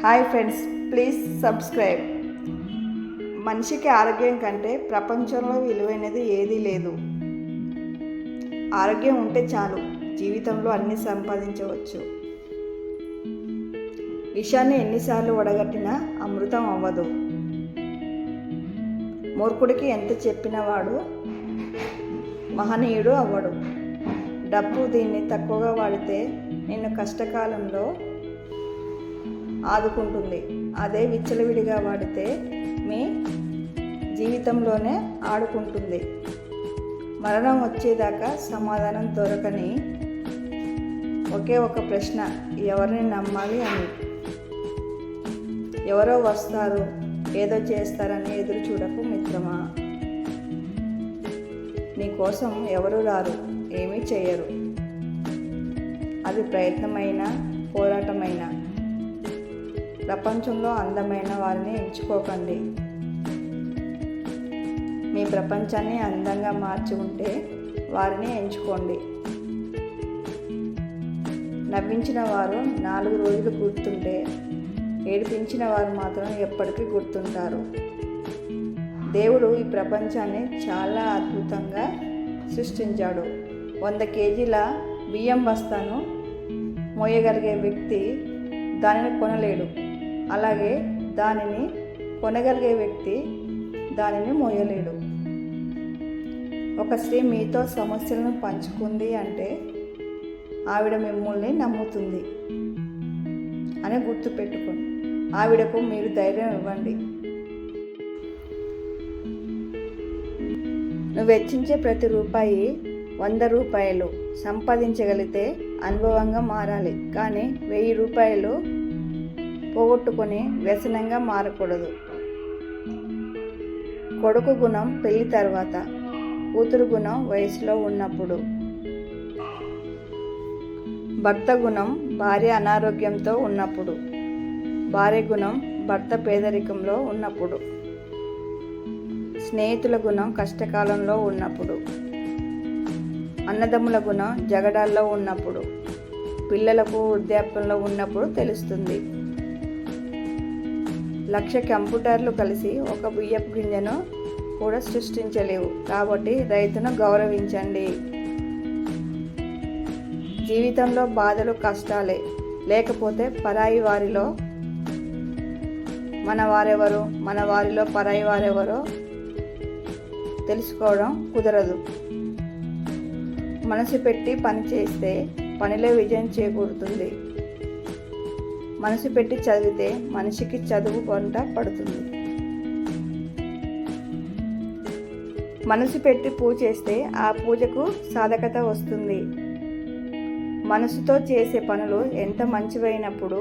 Hi friends, please subscribe. మనిషికి ఆరోగ్యం కంటే ప్రపంచంలో విలువైనది ఏదీ లేదు. ఆరోగ్యం ఉంటే చాలు, జీవితంలో అన్నీ సంపాదించవచ్చు. విషాన్ని ఎన్నిసార్లు వడగట్టినా అమృతం అవ్వదు. మూర్ఖుడికి ఎంత చెప్పిన వాడు మహనీయుడు అవ్వడు. డబ్బు దీన్ని తక్కువగా వాడితే నిన్ను కష్టకాలంలో ఆదుకుంటుంది. అదే విచ్చలవిడిగా వాడితే మీ జీవితంలోనే ఆడుకుంటుంది. మరణం వచ్చేదాకా సమాధానం దొరకని ఒకే ఒక ప్రశ్న, ఎవరిని నమ్మాలి అని. ఎవరో వస్తారు, ఏదో చేస్తారని ఎదురు చూడకు మిత్రమా. నీ కోసం ఎవరు రారు, ఏమీ చేయరు. అది ప్రయత్నమైనా పోరాటమైనా. ప్రపంచంలో అందమైన వారిని ఎంచుకోకండి. మీ ప్రపంచాన్ని అందంగా మార్చి ఉంటే వారిని ఎంచుకోండి. నవ్వించిన వారు 4 రోజులు గుర్తుంటే, ఏడిపించిన వారు మాత్రం ఎప్పటికీ గుర్తుంటారు. దేవుడు ఈ ప్రపంచాన్ని చాలా అద్భుతంగా సృష్టించాడు. 100 కేజీల బియ్యం బస్తాను మోయగలిగే వ్యక్తి దానిని కొనలేడు. అలాగే దానిని కొనగలిగే వ్యక్తి దానిని మోయలేడు. ఒక స్త్రీ మీతో సమస్యలను పంచుకుంది అంటే ఆవిడ మిమ్మల్ని నమ్ముతుంది అని గుర్తుపెట్టుకోండి. ఆవిడకు మీరు ధైర్యం ఇవ్వండి. నువ్వు వెచ్చించే ప్రతి రూపాయి 100 రూపాయలు సంపాదించగలిగితే అనుభవంగా మారాలి. కానీ 1000 రూపాయలు పోగొట్టుకొని వ్యసనంగా మారకూడదు. కొడుకు గుణం పెళ్లి తర్వాత, కూతురు గుణం వయసులో ఉన్నప్పుడు, భర్త గుణం భార్య అనారోగ్యంతో ఉన్నప్పుడు, భార్య గుణం భర్త పేదరికంలో ఉన్నప్పుడు, స్నేహితుల గుణం కష్టకాలంలో ఉన్నప్పుడు, అన్నదమ్ముల గుణం జగడాల్లో ఉన్నప్పుడు, పిల్లలకు వృద్ధాప్యంలో ఉన్నప్పుడు తెలుస్తుంది. 1,00,000 కంప్యూటర్లు కలిసి ఒక బియ్యపు గింజను కూడా సృష్టించలేవు. కాబట్టి రైతును గౌరవించండి. జీవితంలో బాధలు కష్టాలే, లేకపోతే పరాయి వారిలో మన వారెవరో, మన వారిలో పరాయి వారెవరో తెలుసుకోవడం కుదరదు. మనసు పెట్టి పని చేస్తే పనిలో విజయం చేకూరుతుంది. మనసు పెట్టి చదివితే మనిషికి చదువు వంట పడుతుంది. మనసు పెట్టి పూజ చేస్తే ఆ పూజకు సాధకత వస్తుంది. మనసుతో చేసే పనులు ఎంత మంచివైనప్పుడు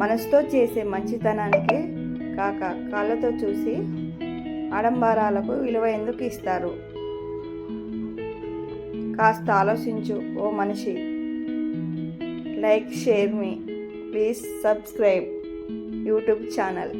మనసుతో చేసే మంచితనానికి కాక కాళ్ళతో చూసి ఆడంబరాలకు విలువ ఎందుకు ఇస్తారు? కాస్త ఆలోచించు ఓ మనిషి. Like, share me. Please subscribe YouTube channel.